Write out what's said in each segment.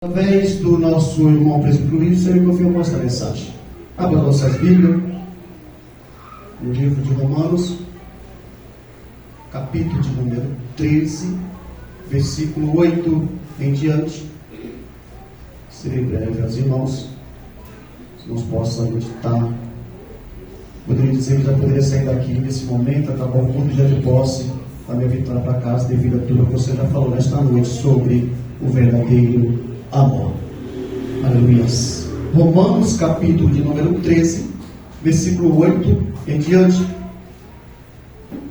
Através do nosso irmão presbítero Luiz, ele confirmou esta mensagem. Abra vossas Bíblias, no livro de Romanos, capítulo de número 13, versículo 8 em diante. Serei breve aos irmãos, se nos possa meditar. Poderia dizer que já poderia sair daqui nesse momento, acabar o culto já de posse, a minha vitória para casa, devido a tudo que você já falou nesta noite sobre o verdadeiro amor. Aleluia. Romanos capítulo de número 13, versículo 8 em diante.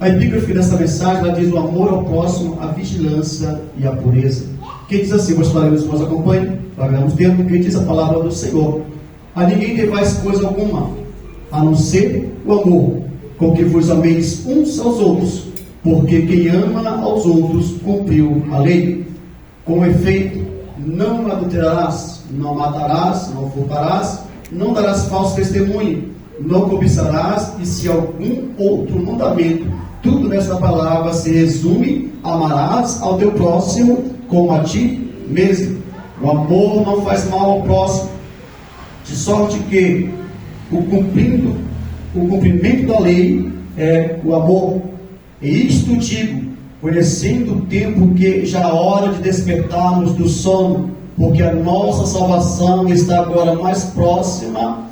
A epígrafe dessa mensagem, ela diz: o amor ao próximo, a vigilância e a pureza. Quem diz assim, meus irmãos, nos acompanhem, pagamos dentro, quem diz a palavra do Senhor: a ninguém devais coisa alguma, a não ser o amor, com que vos ameis uns aos outros, porque quem ama aos outros cumpriu a lei. Com efeito, não adulterarás, não matarás, não furtarás, não darás falso testemunho, não cobiçarás, e se algum outro mandamento, tudo nessa palavra se resume: amarás ao teu próximo como a ti mesmo. O amor não faz mal ao próximo, de sorte que o cumprimento da lei é o amor. E isto digo, conhecendo o tempo, que já é hora de despertarmos do sono, porque a nossa salvação está agora mais próxima,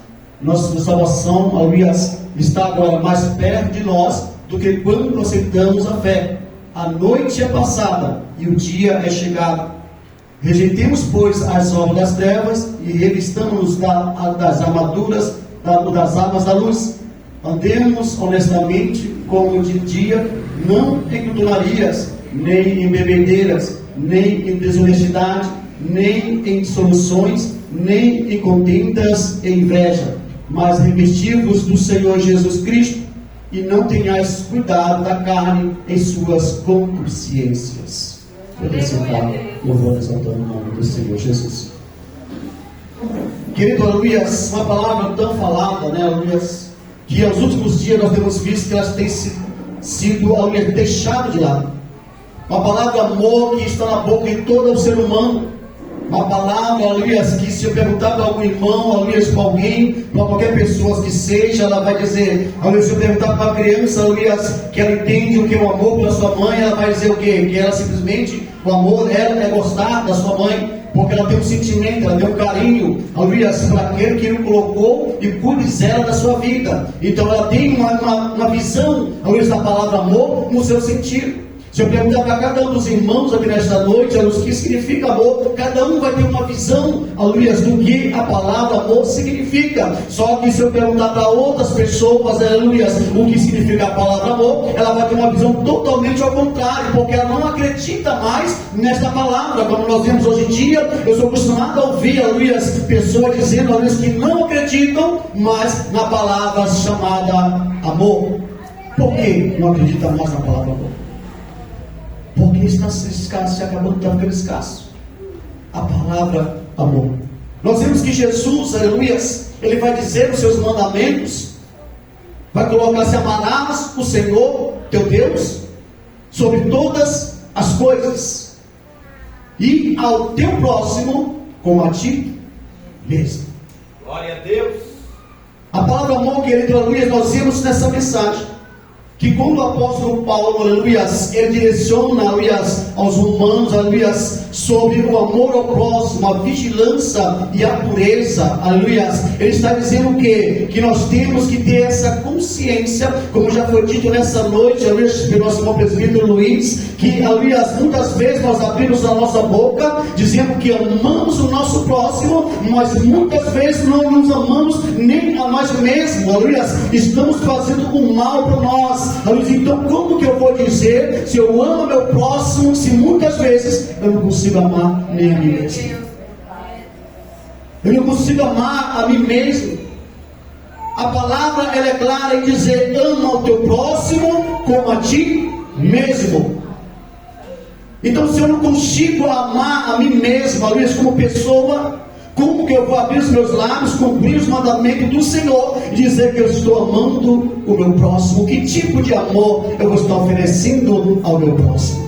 nossa salvação, aliás, está agora mais perto de nós do que quando aceitamos a fé. A noite é passada e o dia é chegado. Rejeitemos, pois, as obras das trevas e revistamos-nos das armaduras, das armas da luz. Andemos honestamente como de dia, não em glutonarias, nem em bebedeiras, nem em desonestidade, nem em dissoluções, nem em contendas e inveja, mas revestivos do Senhor Jesus Cristo, e não tenhais cuidado da carne em suas concupiscências. Pode sentar, louvando e exaltando o nome do Senhor Jesus. Querido, aleluia, uma palavra tão falada, né, aleluia, que aos últimos dias nós temos visto que elas têm sido aleluia, deixado de lado. Uma palavra amor que está na boca de todo o ser humano. Uma palavra, aleluia, que se eu perguntar para algum irmão, aleluia, para alguém, para qualquer pessoa que seja, ela vai dizer, aleluia, se eu perguntar para uma criança, aleluia, que ela entende o que é o amor pela sua mãe, ela vai dizer o quê? Que ela simplesmente, o amor dela é gostar da sua mãe, porque ela tem um sentimento, ela tem um carinho, aleluia, para aquele que ele colocou e cuide dela da sua vida. Então ela tem uma visão, aleluia, da palavra amor no seu sentido. Se eu perguntar para cada um dos irmãos aqui nesta noite, o que significa amor, cada um vai ter uma visão, aleluia, do que a palavra amor significa. Só que se eu perguntar para outras pessoas, aleluia, o que significa a palavra amor, ela vai ter uma visão totalmente ao contrário, porque ela não acredita mais nesta palavra. Como nós vemos hoje em dia, eu sou acostumado a ouvir, aleluia, pessoas dizendo, aleluia, que não acreditam mais na palavra chamada amor. Por que não acredita mais na palavra amor? Porque está se acabando, está ficando escasso a palavra amor. Nós vemos que Jesus, aleluia, ele vai dizer os seus mandamentos, vai colocar: se amarás o Senhor teu Deus sobre todas as coisas, e ao teu próximo como a ti mesmo. Glória a Deus. A palavra amor, querido, aleluia, nós vemos nessa mensagem que quando o apóstolo Paulo, aleluia, ele direciona, aleluia, aos romanos, aleluia, sobre o amor ao próximo, a vigilância e a pureza, aleluia, ele está dizendo o quê? Que nós temos que ter essa consciência, como já foi dito nessa noite, aleluia, pelo nosso irmão presbítero Luiz, que, aleluia, muitas vezes nós abrimos a nossa boca, dizendo que amamos o nosso próximo, mas muitas vezes não nos amamos nem a nós mesmos, aleluia, estamos fazendo o mal para nós. Então como que eu vou dizer se eu amo meu próximo, se muitas vezes eu não consigo amar nem a mim mesmo? Eu não consigo amar a mim mesmo. A palavra, ela é clara em dizer: ama o teu próximo como a ti mesmo. Então, se eu não consigo amar a mim mesmo, aliás, como pessoa, como que eu vou abrir os meus lábios, cumprir os mandamentos do Senhor e dizer que eu estou amando o meu próximo? Que tipo de amor eu vou estar oferecendo ao meu próximo?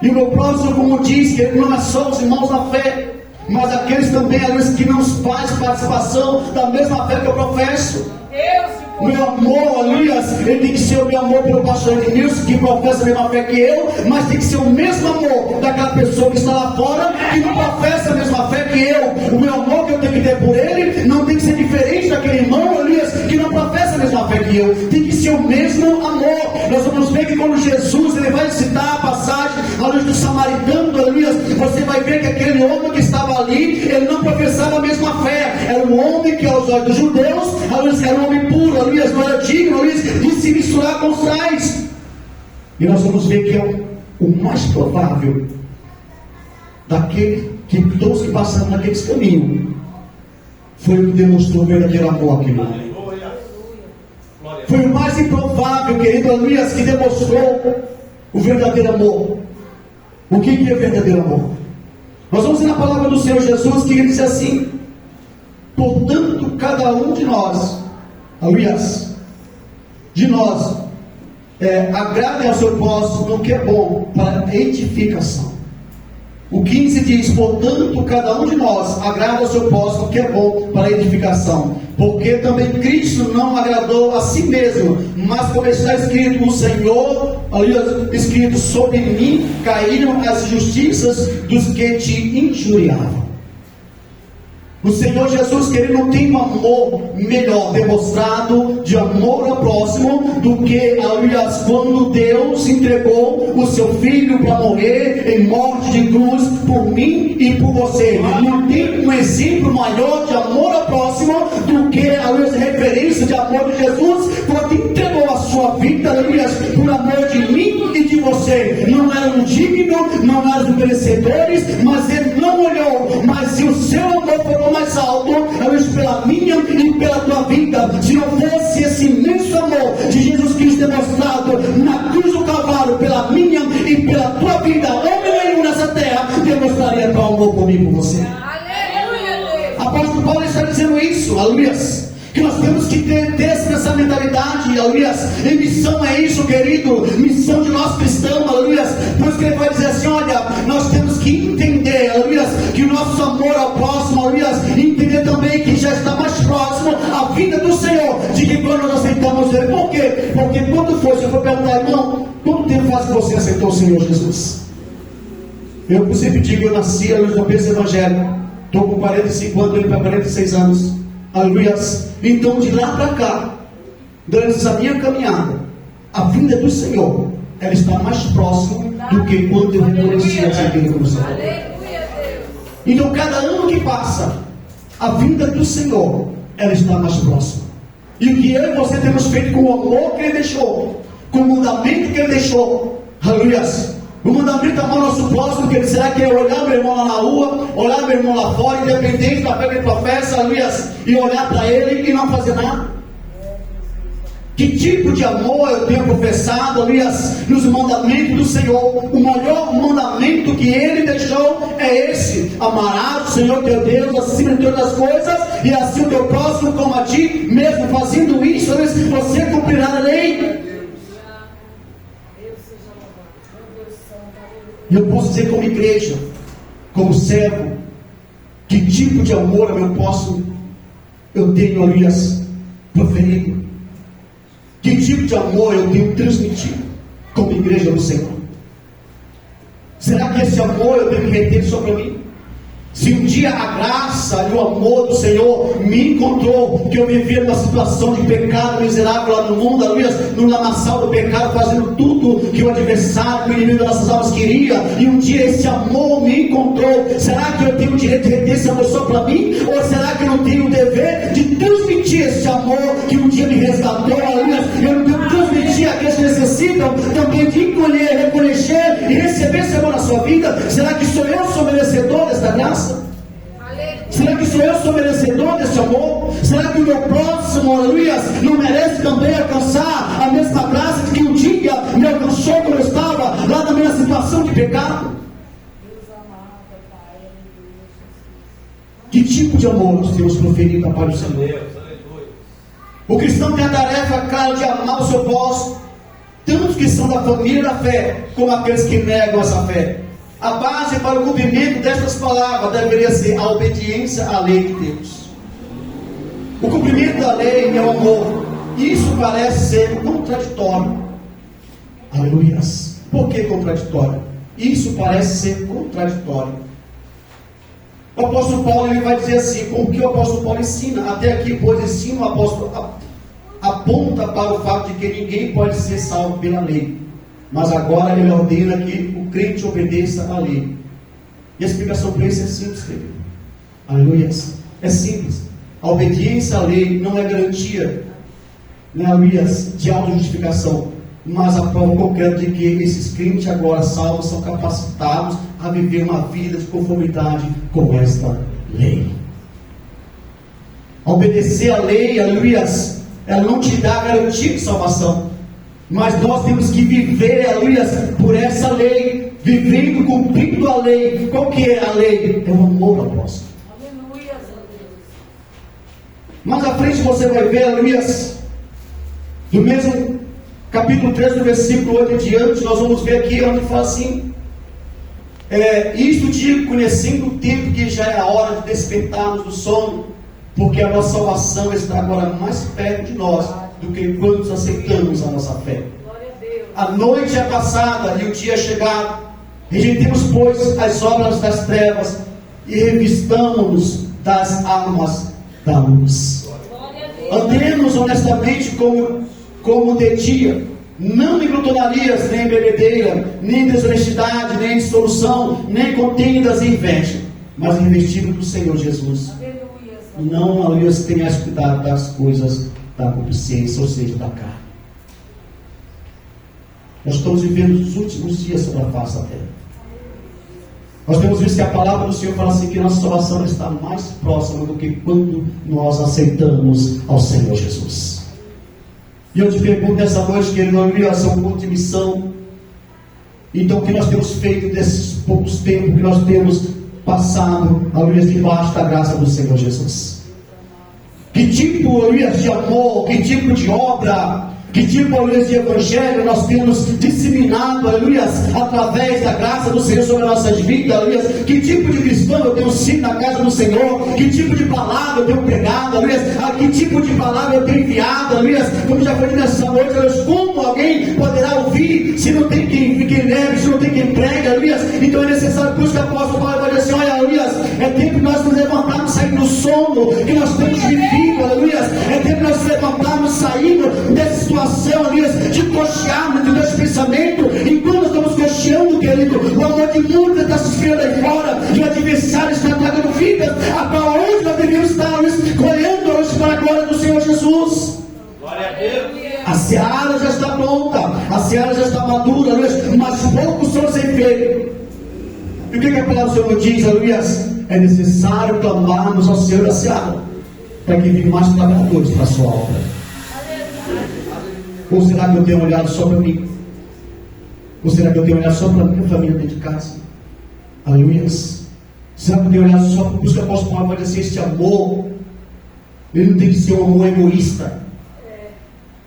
E o meu próximo, como diz, que não é só os irmãos na fé, mas aqueles também, aleluia, que não fazem participação da mesma fé que eu professo. O meu amor, aleluia, ele tem que ser o meu amor pelo pastor Ednilson, que professa a mesma fé que eu, mas tem que ser o mesmo amor daquela pessoa que está lá fora, que não professa a mesma fé que eu. O meu amor que eu tenho que ter por ele não tem que ser diferente daquele irmão, aleluia, que não professa a mesma fé que eu. Tem que ser o mesmo amor. Nós vamos ver que quando Jesus ele vai citar a passagem, aleluia, do samaritano, aleluia, você vai ver que aquele homem que estava ali, ele não professava a mesma fé. Era um homem que aos olhos dos judeus, aleluia, era um homem puro, aleluia, não era digno, aleluia, de se misturar com os tais. E nós vamos ver que é o mais provável daquele que todos que passaram naqueles caminhos foi o que demonstrou o verdadeiro amor aqui. Foi o mais improvável, querido, aleluia, que demonstrou o verdadeiro amor. O que é verdadeiro amor? Nós vamos ver na palavra do Senhor Jesus que ele diz assim: portanto, cada um de nós, aliás, de nós, agrade ao seu próximo no que é bom para edificação. O 15 diz: portanto, cada um de nós agrada ao seu próximo no que é bom para edificação. Porque também Cristo não agradou a si mesmo, mas como está escrito, o Senhor, ali escrito, sobre mim caíram as justiças dos que te injuriavam. O Senhor Jesus, que ele não tem um amor melhor demonstrado de amor ao próximo do que, aliás, quando Deus entregou o seu Filho para morrer em morte de cruz por mim e por você. Não tem um exemplo maior de amor ao próximo do que, aliás, referência de amor de Jesus, quando entregou a sua vida, aliás, por amor de mim e de você. Não eram dignos, não eram merecedores, mas ele não olhou, mas se o seu amor for mais alto, pela minha e pela tua vida, se não fosse esse imenso amor de Jesus Cristo demonstrado na cruz do Calvário pela minha e pela tua vida, homem nenhum nessa terra demonstraria tal amor comigo e com você. Apóstolo Paulo está dizendo isso, aleluia, que nós temos que ter essa mentalidade, aleluia. E missão é isso, querido, missão de nós cristãos, aleluia. Por isso que ele vai dizer assim: olha, nós temos que entender, aleluia, que o nosso amor ao próximo, aleluia, entender também que já está mais próximo a vida do Senhor, de que quando nós aceitamos ele. Por quê? Porque quando for, se eu for perguntar, irmão, quanto tempo faz que você aceitou o Senhor Jesus? Eu sempre digo, eu nasci, aleluia, no berço evangélico, estou com 45 anos, indo para 46 anos, aleluia. Então de lá para cá, durante essa minha caminhada, a vinda do Senhor, ela está mais próxima do que quando eu reconheci essa vida como Senhor. Então cada ano que passa, a vinda do Senhor, ela está mais próxima. E o que eu e você temos feito com o amor que ele deixou, com o mandamento que ele deixou, aleluia. O mandamento amar o nosso próximo, que ele será que é olhar meu irmão lá na rua, olhar meu irmão lá fora, independente da fé que ele professa, aleluia, e olhar para ele e não fazer nada. Que tipo de amor eu tenho professado, aliás, nos mandamentos do Senhor? O maior mandamento que ele deixou é esse: amarás o Senhor teu Deus acima de todas as coisas, e assim o teu próximo como a ti mesmo. Fazendo isso, você cumprirá a lei. E eu posso dizer como igreja, como servo, que tipo de amor eu tenho, aliás, proferido. Que tipo de amor eu tenho transmitido como igreja do Senhor? Será que esse amor eu tenho que reter só para mim? Se um dia a graça e o amor do Senhor me encontrou, que eu vivia numa situação de pecado miserável lá no mundo, aleluia, no lamaçal do pecado, fazendo tudo que o adversário, o inimigo das nossas almas queria, e um dia esse amor me encontrou, será que eu tenho o direito de reter esse amor só para mim? Ou será que eu não tenho o dever de transmitir esse amor que um dia me resgatou, aleluia? Eu não tenho que transmitir àqueles que necessitam também de encolher, reconhecer e receber esse amor na sua vida? Será que sou merecedor desta graça? Será que sou merecedor desse amor? Será que o meu próximo, aleluia, não merece também alcançar a mesma graça que um dia me alcançou quando eu estava lá na minha situação de pecado? Que tipo de amor nós temos proferido a Pai do Senhor? O cristão tem a tarefa clara de amar o seu próximo, tanto que são da família da fé, como aqueles que negam essa fé. A base para o cumprimento destas palavras deveria ser a obediência à lei de Deus. O cumprimento da lei é o amor. Isso parece ser contraditório. Aleluias. Por que contraditório? Isso parece ser contraditório. O apóstolo Paulo ele vai dizer assim, como que o apóstolo Paulo ensina, até aqui, pois ensina o apóstolo aponta para o fato de que ninguém pode ser salvo pela lei, mas agora ele ordena que o crente obedeça à lei. E a explicação para isso é simples, querido. Aleluia. É simples. A obediência à lei não é garantia, aleluia, de autojustificação, mas a prova concreta de que esses crentes agora salvos são capacitados a viver uma vida de conformidade com esta lei. A obedecer à lei, aleluia, ela não te dá garantia de salvação, mas nós temos que viver, aleluia, por essa lei, vivendo, cumprindo a lei. Qual que é a lei? É o amor, apóstolo. Aleluia. Mais à frente você vai ver, aleluia, do mesmo capítulo 3, do versículo 8 em diante, nós vamos ver aqui onde fala assim: isto digo, conhecendo o tempo que já é a hora de despertarmos do sono, porque a nossa salvação está agora mais perto de nós do que quando aceitamos a nossa fé. A noite é passada e o dia é chegado. Rejeitemos, pois, as obras das trevas e revistamo-nos das armas da luz. Andemos honestamente como de dia, não em glutonarias, nem em bebedeira, nem em desonestidade, nem em dissolução, nem em contendas e inveja, mas revestido do Senhor Jesus. Não, aleluia, tenhas cuidado das coisas da concupiscência, ou seja, da carne. Nós estamos vivendo os últimos dias sobre a face da terra. Nós temos visto que a palavra do Senhor fala assim, que nossa salvação está mais próxima do que quando nós aceitamos ao Senhor Jesus. E eu te pergunto nessa noite, querido, essa é um ponto de missão. Então, o que nós temos feito nesses poucos tempos que nós temos passado, aleluia, debaixo da graça do Senhor Jesus? Que tipo, aleluia, de amor, que tipo de obra, que tipo, aleluia, de evangelho nós temos disseminado, aleluia, através da graça do Senhor sobre as nossas vidas, aleluia? Que tipo de cristão eu tenho sido na casa do Senhor? Que tipo de palavra eu tenho pregado, aleluia? Que tipo de palavra eu tenho enviado, aleluia? Como já foi nessa noite, aleluia, como alguém poderá ouvir se não tem quem leve, se não tem quem prega, aleluia? Então é necessário, por isso que o apóstolo Paulo vai dizer assim, olha, aleluia, é tempo de nós nos levantarmos, sair do sono que nós temos vivido, aleluia? É tempo de nós nos levantarmos, saindo dessa situação, aleluia, de cochearmos do nosso pensamento. Enquanto nós estamos cocheando, querido, o amor de mundo está se esfriando aí fora, e o adversário está atacando vidas, a qual hoje nós devemos estar, aleluia, colhendo hoje para a glória do Senhor Jesus. Glória a Deus. A seara já está pronta, a seara já está madura, aleluia, mas poucos são sem feitos. E o que a palavra do Senhor diz, aleluia? É necessário clamarmos ao Senhor da seara, para que venham mais trabalhadores para a sua obra. Ou será que eu tenho olhado só para mim? Ou será que eu tenho olhado só para a minha família dentro de casa? Aleluia. Será que eu tenho olhado só para o que o apóstolo Paulo vai dizer? Este amor, ele não tem que ser um amor egoísta.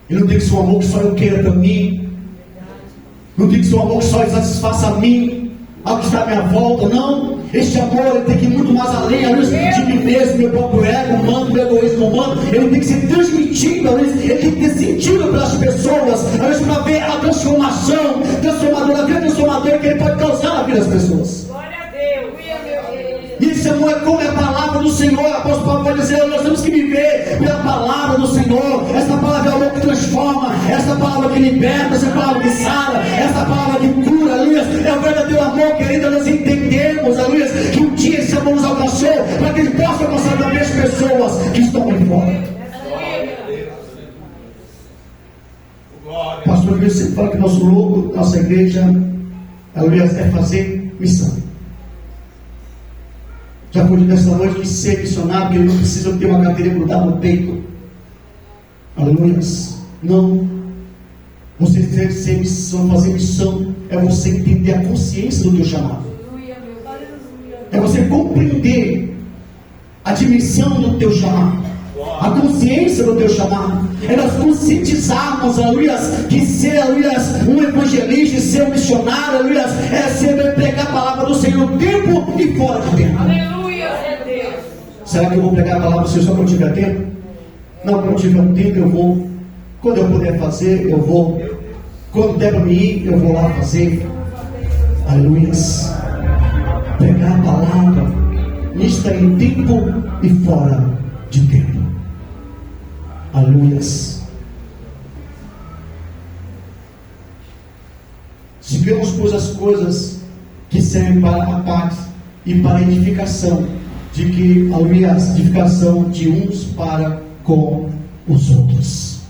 Ele não tem que ser um amor que só eu queira para mim. Não tem que ser um amor que só satisfaça a mim, ao que está à minha volta. Não. Este amor ele tem que ir muito mais além, de mim mesmo, meu próprio ego humano, meu egoísmo humano. Ele tem que ser transmitido, ele tem que ter sentido pelas pessoas, para ver a transformação transformadora, a vida transformadora que ele pode causar na vida das pessoas. Glória a Deus. E esse amor é como é a palavra do Senhor. O apóstolo Paulo vai dizer, nós temos que viver pela palavra do Senhor. Esta palavra é o amor que transforma, esta palavra que liberta, esta palavra que sara, esta palavra que cura, aleluia. É o verdadeiro amor, querido, nós entendemos, aleluia, que um dia esse amor nos alcançou, para que ele possa alcançar também as pessoas que estão aí fora. O pastor Luiz sempre fala que nosso logo, nossa igreja, aleluia, é fazer missão. Já foi dito nessa noite que ser missionário, que ele não precisa ter uma carteira grudada no peito. Aleluia. Não. Você ser missão, fazer missão, é você entender a consciência do teu chamado. É você compreender a dimensão do teu chamado, a consciência do teu chamado. é nós conscientizarmos, aleluia, que ser, aleluia, um evangelista, ser um missionário, aleluia, é ser pregar a palavra do Senhor no tempo e fora de tempo. Aleluia, Deus. Será que eu vou pregar a palavra do Senhor só quando tiver tempo? Não, quando tiver tempo eu vou. Quando eu puder fazer, eu vou. Quando der para mim ir, eu vou lá fazer. Aleluia. Pregar a palavra, nisto é em tempo e fora de tempo. Aleluia. Sigamos, pois, as coisas que servem para a paz e para a edificação, de que, aleluia, edificação de uns para com os outros.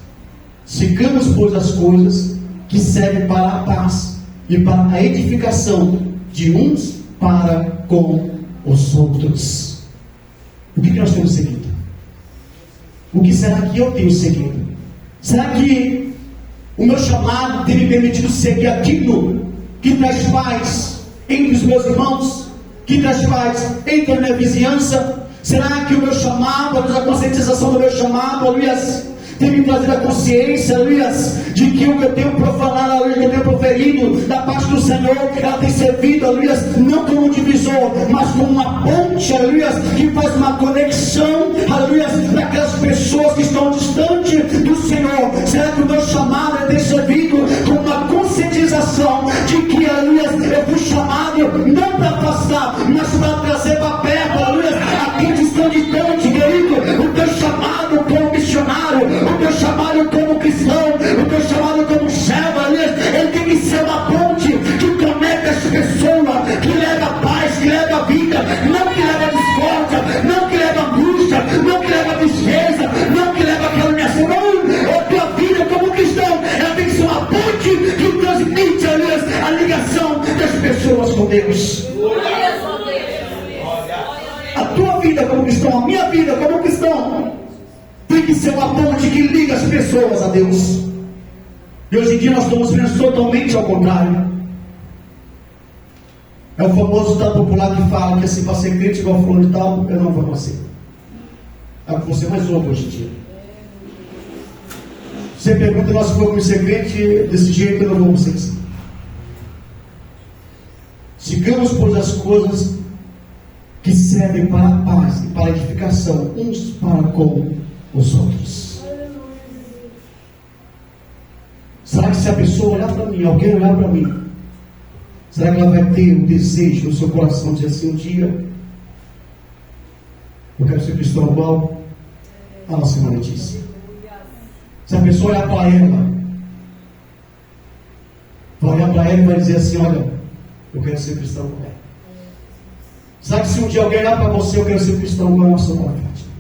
Sigamos, pois, as coisas que servem para a paz e para a edificação de uns para com os outros. O que nós temos seguido? O que será que eu tenho seguido? Será que o meu chamado tem me permitido seguir aquilo que traz paz entre os meus irmãos, que traz paz entre a minha vizinhança? Será que o meu chamado, a conscientização do meu chamado, aleluia, tem me trazido a consciência, aleluia, de que o que eu tenho profanado, aleluia, que eu tenho proferido da parte do Senhor, ela tem servido, aleluia, não como um divisor, mas como uma ponte, aleluia, que faz uma conexão, aleluia, daquelas pessoas que estão distante do Senhor? Será que o meu chamado tem servido como uma conscientização de que, aleluia, eu fui chamado não para afastar, mas para trazer para perto, aleluia, aqueles que estão distantes, querido? O teu chamado como missionário, o teu chamado como cristão, o teu chamado como servo, ele tem que ser uma ponte que conecta as pessoas, que leva paz, que leva vida, não que leva discórdia, não que leva angústia, não que leva tristeza, não que leva caluniação. Não, a tua vida como cristão, ela tem que ser uma ponte que transmite a ligação das pessoas com Deus. A tua vida como cristão, a minha vida como cristão, tem que ser uma ponte que liga as pessoas a Deus. E hoje em dia nós estamos vendo totalmente ao contrário. É o famoso ditado popular que fala que assim, para ser crente igual fulano de tal, eu não vou nascer. É o que você mais ouve hoje em dia. Você pergunta, nós vamos ser crente desse jeito, eu não vou ser assim. Sigamos, pois, as coisas que servem para a paz e para a edificação, uns para com os outros. Será que se a pessoa olhar para mim, alguém olhar para mim, será que ela vai ter um desejo no seu coração de dizer assim, um dia eu quero ser cristão igual a nossa irmã Letícia? Se a pessoa olhar para ela, vai olhar para ela e vai dizer assim, olha, eu quero ser cristão igual ela. Será que se um dia alguém olhar para você, eu quero ser cristão igual a nossa irmã Fátima?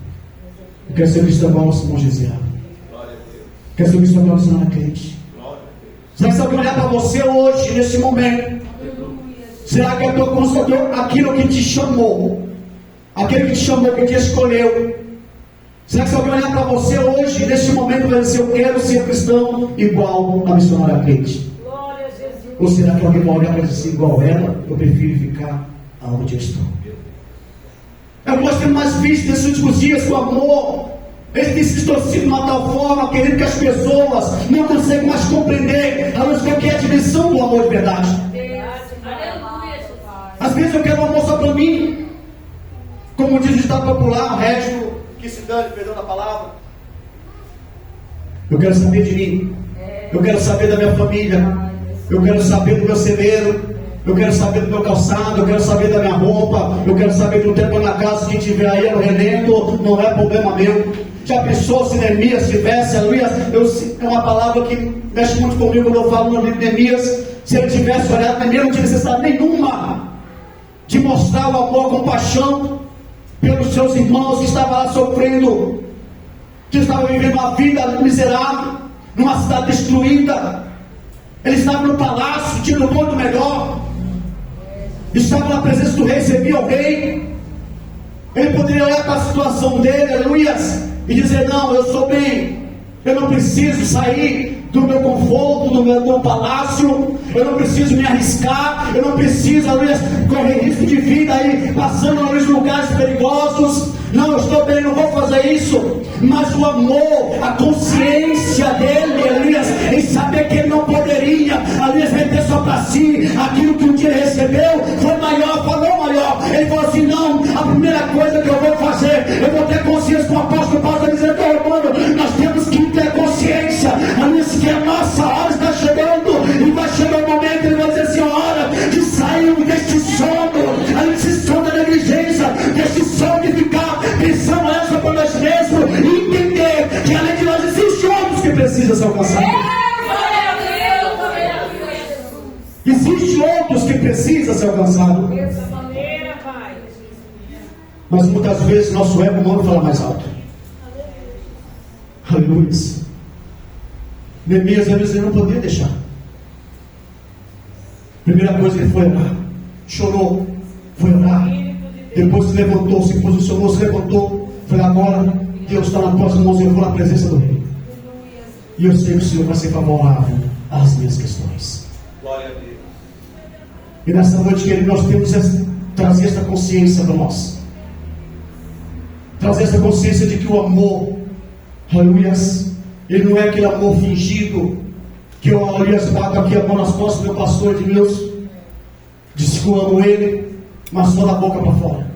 Eu quero ser cristão igual a nosso irmão Gesiel. Quero ser cristão igual a nossa irmã Crente. Será que se alguém olhar para você hoje, nesse momento, será que a tua constatação, aquilo que te chamou, aquele que te chamou, que te escolheu, será que se alguém olhar para você hoje, nesse momento, vai dizer, eu quero ser cristão igual a missionária Crente? Ou será que alguém vai olhar para dizer igual ela, eu prefiro ficar aonde eu estou? É o que nós temos mais visto nesses últimos dias, o amor, ele tem se distorcido de uma tal forma, querendo que as pessoas não conseguem mais compreender a qual é a dimensão do amor de verdade. Às vezes eu quero um amor só para mim, como diz o ditado popular, o resto que se dane, perdão da palavra. Eu quero saber de mim, eu quero saber da minha família, eu quero saber do meu celeiro, eu quero saber do meu calçado, eu quero saber da minha roupa, eu quero saber do tempo na casa, que tiver aí no relento, não é problema meu. Já pensou se Neemias tivesse, aleluia, é uma palavra que mexe muito comigo quando eu falo no livro de Neemias. Se ele tivesse olhado, Neemias não tinha necessidade nenhuma de mostrar o amor, a compaixão pelos seus irmãos que estavam lá sofrendo, que estavam vivendo uma vida miserável, numa cidade destruída. Ele estava no palácio, tinha um ponto melhor, estava na presença do rei, recebia o rei. Ele poderia olhar para a situação dele, aleluia, e dizer, não, eu sou bem, eu não preciso sair do meu conforto, do meu palácio, eu não preciso me arriscar, eu não preciso, aleluia, correr risco de vida aí, passando nos lugares perigosos. Não, eu estou bem, não vou fazer fazer isso, mas o amor, a consciência dele, Elias, em saber que ele não poderia, Elias, meter só para si aquilo que um dia ele recebeu, foi maior, falou maior. Ele falou assim: não, a primeira coisa que eu vou fazer, eu vou ter consciência. Com o apóstolo Paulo está dizendo: mano, nós temos que ter consciência, Elias, que a nossa hora está chegando, e vai chegar o momento, ele vai dizer assim: hora de sair deste sono, Elias, desse sono da negligência, desse sono de ficar pensando essa para nós mesmos, e entender que além de nós existem outros que precisam ser alcançados. Existem outros que precisam ser alcançados. Mas muitas vezes nosso ego humano fala mais alto. Aleluia. Neemias, às vezes, ele não podia deixar. Primeira coisa que ele foi orar, chorou, foi orar. Depois se levantou, se posicionou, se levantou. Falei: agora Deus está nas tuas mãos, eu vou na presença do Rei. E eu sei que o Senhor vai ser favorável às minhas questões. Glória a Deus. E nessa noite, querido, nós temos que trazer essa consciência para nós. Trazer essa consciência de que o amor, aleluias, ele não é aquele amor fingido, que eu, aleluias, bato aqui a mão nas costas do meu pastor de Deus, disse que eu amo ele, mas só da boca para fora.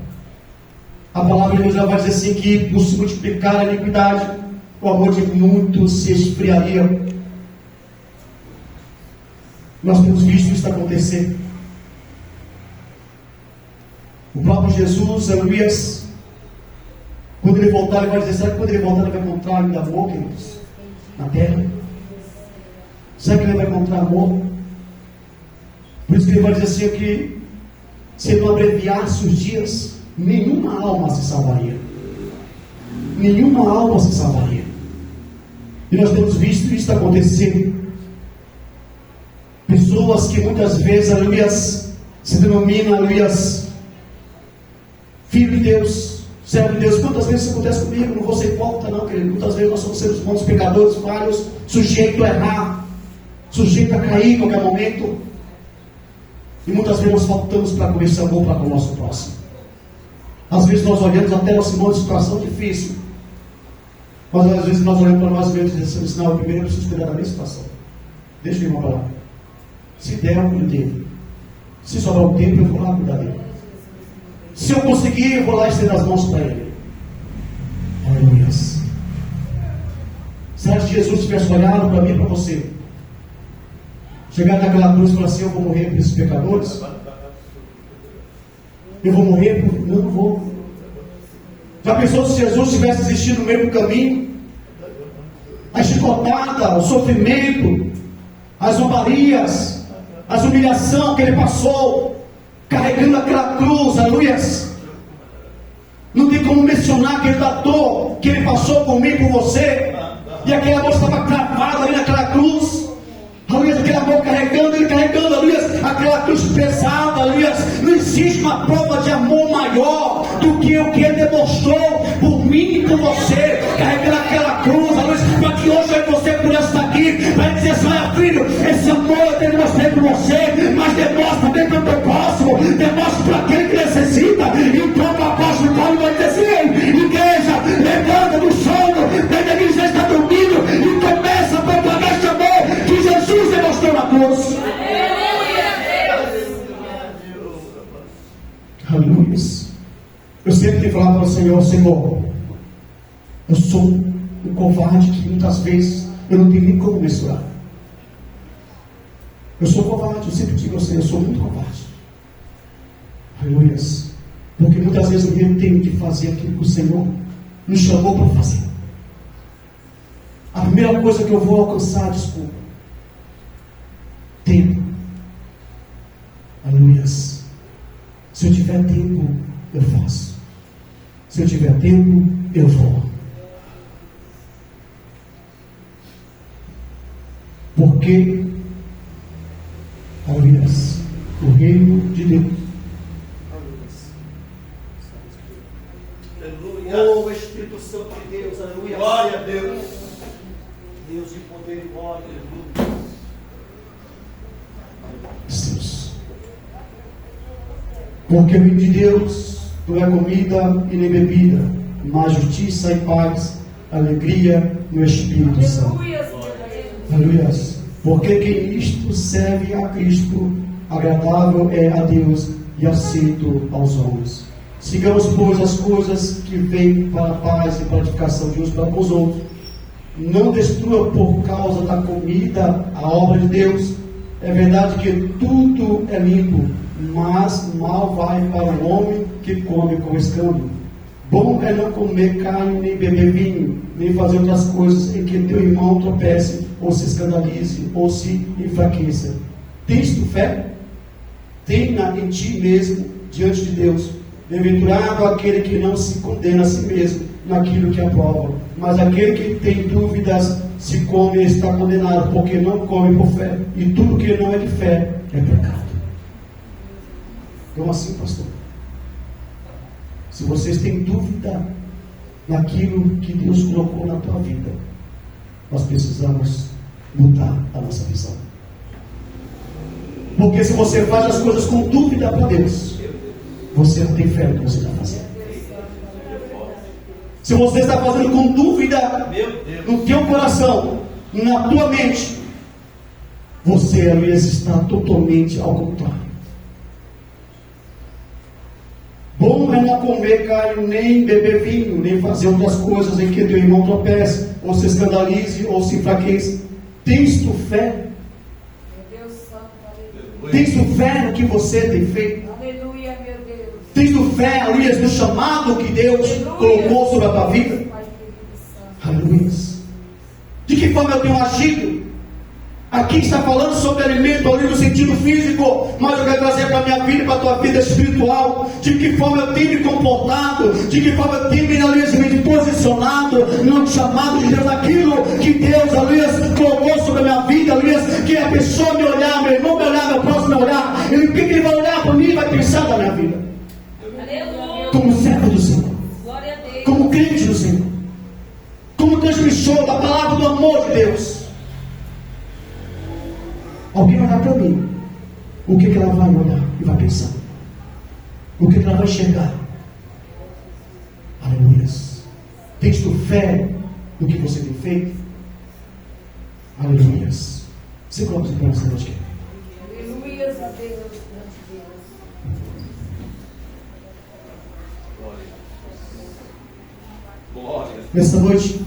A palavra de Deus já vai dizer assim, que por se multiplicar a iniquidade, o amor de muitos se esfriaria. Nós temos visto isso acontecer. O próprio Jesus, aleluias, quando ele voltar, ele vai dizer: será que quando ele voltar ele vai encontrar ainda amor, queridos, na terra? Será que ele vai encontrar amor? Por isso que ele vai dizer assim, que se ele não abreviasse os dias, nenhuma alma se salvaria. Nenhuma alma se salvaria. E nós temos visto isso acontecer. Pessoas que muitas vezes, aleluias, se denominam, aleluias, filho de Deus, servo de Deus. Quantas vezes isso acontece comigo? Não vou ser hipócrita não, querido. Muitas vezes nós somos seres humanos, pecadores, falhos, sujeitos a errar, sujeitos a cair em qualquer momento. E muitas vezes nós faltamos para com esse amor para com o nosso próximo. Às vezes nós olhamos até nós em uma situação difícil, mas às vezes nós olhamos para nós mesmos e dizemos: não, eu primeiro preciso cuidar da minha situação. Deixa eu ir para lá. Se der, eu cuido dele. Se sobrar um tempo, eu vou lá cuidar dele. Se eu conseguir, eu vou lá estender as mãos para ele. Aleluia. Será que Jesus tivesse olhado para mim e para você, chegar naquela cruz e falar assim: eu vou morrer por esses pecadores? Eu vou morrer por... Não, não vou. Já pensou se Jesus tivesse existido no meio do caminho? A chicotada, o sofrimento, as zombarias, as humilhações que ele passou, carregando aquela cruz, aleluias. Não tem como mencionar aquele dor que ele passou por mim, por você. E aquele amor estava cravado ali naquela cruz. Aleluia, aquele amor carregando, ele carregando, aleluia, aquela cruz pesada, aleluia. Não existe uma prova de amor maior do que o que ele demonstrou por mim e por você, carregando aquela cruz, aleluia, para que hoje você pudesse estar aqui, para dizer assim: olha, filho, esse amor eu tenho demonstrado por você, mas demonstra também para o teu próximo, demonstra para aquele que necessita. Então o apóstolo Paulo vai dizer assim: igreja, levanta do sono, da negligência, está dormindo, e começa a propagar este amor que Jesus demonstrou na cruz. Aleluia. Eu sempre tenho falado para o Senhor: Senhor, eu sou um covarde que muitas vezes eu não tenho nem como mensurar. Eu sou covarde, eu sempre digo ao Senhor: eu sou muito covarde. Aleluia. Porque muitas vezes eu tenho que fazer aquilo que o Senhor nos chamou para fazer. A primeira coisa que eu vou alcançar, desculpa, tempo. Aleluia. Se eu tiver tempo, eu faço. Se eu tiver tempo, eu vou. Porque, aleluia, o reino de Deus. Aleluia. Oh, Espírito Santo de Deus, aleluia. Glória a Deus. Deus de poder e glória, aleluia. Deus. Porque o reino de Deus não é comida e nem bebida, mas justiça e paz, alegria no Espírito Santo. Aleluia. Porque quem isto serve a Cristo, agradável é a Deus e aceito aos homens. Sigamos, pois, as coisas que vêm para a paz e para a edificação de uns para com os outros. Não destrua por causa da comida a obra de Deus. É verdade que tudo é limpo, mas mal vai para o homem que come com escândalo. Bom é não comer carne, nem beber vinho, nem fazer outras coisas em que teu irmão tropece, ou se escandalize, ou se enfraqueça. Tens tu fé? Tenha em ti mesmo diante de Deus. Bem-aventurado aquele que não se condena a si mesmo naquilo que aprova, mas aquele que tem dúvidas, se come, está condenado, porque não come por fé, e tudo que não é de fé é pecado. Então assim, pastor, se vocês têm dúvida naquilo que Deus colocou na tua vida, nós precisamos mudar a nossa visão. Porque se você faz as coisas com dúvida para Deus, você não tem fé no que você está fazendo. Se você está fazendo com dúvida no teu coração, na tua mente, você, aliás, está totalmente ao contrário. Bom é não comer carne, nem beber vinho, nem fazer outras coisas em que teu irmão tropece, ou se escandalize, ou se enfraqueça. Tens tu fé? Tens tu fé no que você tem feito? Aleluia, meu Deus. Tens tu fé, aliás, no chamado que Deus colocou sobre a tua vida? Aleluia. De que forma eu tenho agido? Aqui está falando sobre alimento ali no sentido físico, mas eu quero trazer para a minha vida e para a tua vida espiritual. De que forma eu tenho me comportado, de que forma eu tenho me posicionado no chamado de Deus, aquilo que Deus, aliás, colocou sobre a minha vida, aliás, que a pessoa me olhar, meu irmão me olhar, meu próximo me olhar, ele, o que ele vai olhar para mim e vai pensar da minha vida? Aleluia. Como servo do Senhor, Glória a Deus. como crente do Senhor, como transmissor da palavra do amor de Deus. Alguém olhar para mim, o que ela vai olhar e vai pensar? O que ela vai enxergar? Aleluia. Tens tu fé no que você tem feito? Aleluia. Você coloca para essa noite. Aleluia a Deus. Glória. Nessa noite,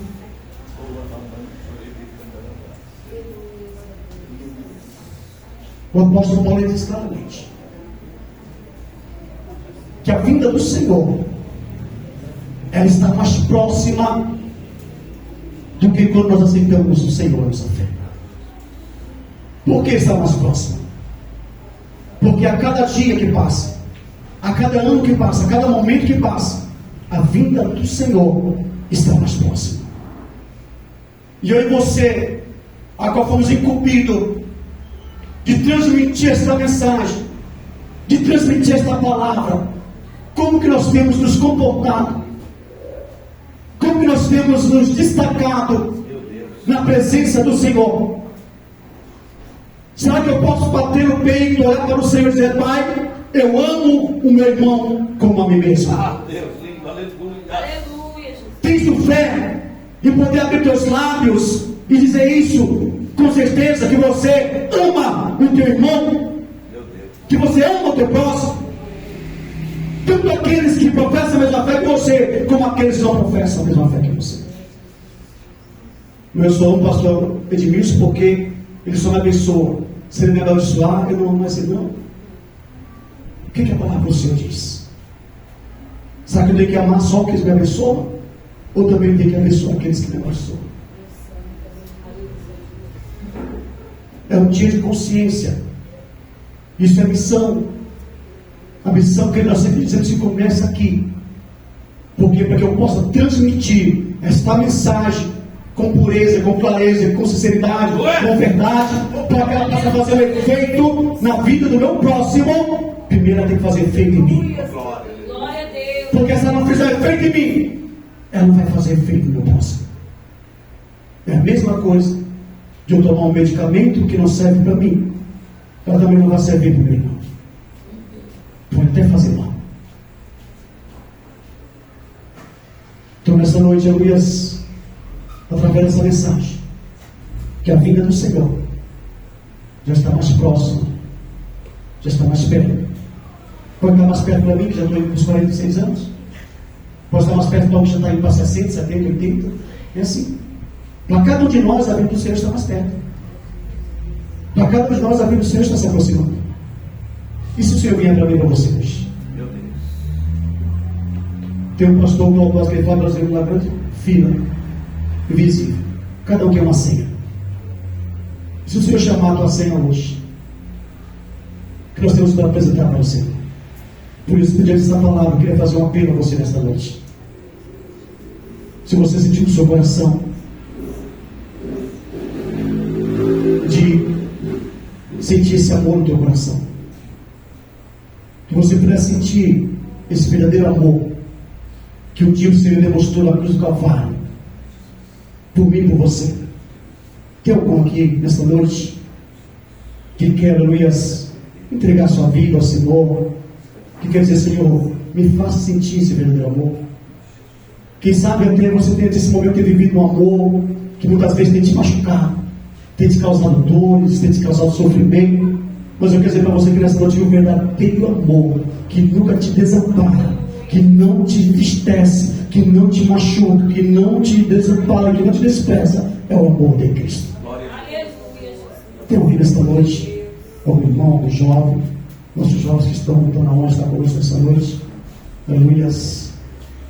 o apóstolo Paulo diz claramente que a vinda do Senhor, ela está mais próxima do que quando nós aceitamos o Senhor em nossa fé. Por que está mais próxima? Porque a cada dia que passa, a cada ano que passa, a cada momento que passa, a vinda do Senhor está mais próxima. E eu e você, a qual fomos incumbidos de transmitir esta mensagem, de transmitir esta palavra, como que nós temos nos comportado, como que nós temos nos destacado na presença do Senhor? Será que eu posso bater no peito, olhar para o Senhor e dizer: Pai, eu amo o meu irmão como a mim mesmo? Ah, Deus lindo, aleluia. Aleluia, Jesus. Tens tu fé de poder abrir teus lábios e dizer isso com certeza, que você ama o teu irmão, Meu Deus. que você ama o teu próximo, tanto aqueles que professam a mesma fé que você, como aqueles que não professam a mesma fé que você? Eu sou um pastor Edmilson porque ele só me abençoa. Se ele me abençoar, eu não amo mais ele, não. O que a palavra do Senhor diz? Será que eu tenho que amar só aqueles que me abençoam? Ou também tenho que abençoar aqueles que me abençoam? É um dia de consciência. Isso é missão. A missão que nós sempre dizemos que começa aqui. Porque para que eu possa transmitir esta mensagem com pureza, com clareza, com sinceridade, com verdade, para que ela possa fazer um efeito na vida do meu próximo, primeiro ela tem que fazer efeito em mim. Glória a Deus. Porque se ela não fizer efeito em mim, ela não vai fazer efeito no meu próximo. É a mesma coisa de eu tomar um medicamento que não serve para mim, ela também não vai servir para mim, não. Pode até fazer mal. Então, nessa noite, aleluias, através dessa mensagem, que a vinda do Senhor já está mais próxima, já está mais perto. Pode estar mais perto para mim, que já estou indo para os 46 anos. Pode estar mais perto para alguém que já está indo para 60, 70, 80. É assim. Para cada um de nós, a vinda do Senhor está mais perto. Para cada um de nós, a vinda do Senhor está se aproximando. E se o Senhor vier para mim, para você hoje? Meu Deus. Tem um pastor global que ele fala, nós vemos lá grande fila, invisível. Cada um quer uma senha. Se o Senhor chamar a tua senha hoje, que nós temos para apresentar para você. Por isso, por diante dessa palavra, eu queria fazer um apelo a você nesta noite. Se você sentir no seu coração de sentir esse amor no teu coração, que você pudesse sentir esse verdadeiro amor que um dia o Senhor demonstrou na cruz do Calvário, por mim e por você. Tem algum aqui nesta noite que quer, aleluias, entregar sua vida ao Senhor, que quer dizer, Senhor, me faça sentir esse verdadeiro amor? Quem sabe até você tem esse momento de ter vivido um amor que muitas vezes tem te machucado, tem te causado dores, tem te causado sofrimento. Mas eu quero dizer para você que nessa noite um verdadeiro amor que nunca te desampara, que não te entristece, que não te machuca, que não te desampara, que não te despreza, é o amor de Cristo. Tem alguém nesta noite, algum irmão, algum jovem, nossos jovens que estão na honra, estão conosco nessa noite, aleluias.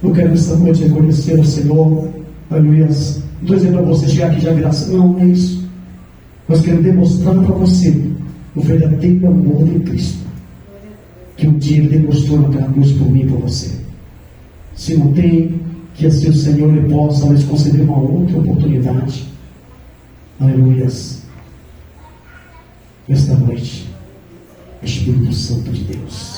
Eu quero nessa noite reconhecer o Senhor, aleluias. Não estou dizendo para você chegar aqui já graça, não é isso. Nós queremos demonstrar para você o verdadeiro amor de Cristo, que um dia Ele demonstrou naquela cruz por mim e por você. Se não tem, que assim o Senhor Ele possa nos conceder uma outra oportunidade, aleluias, nesta noite, Espírito Santo de Deus,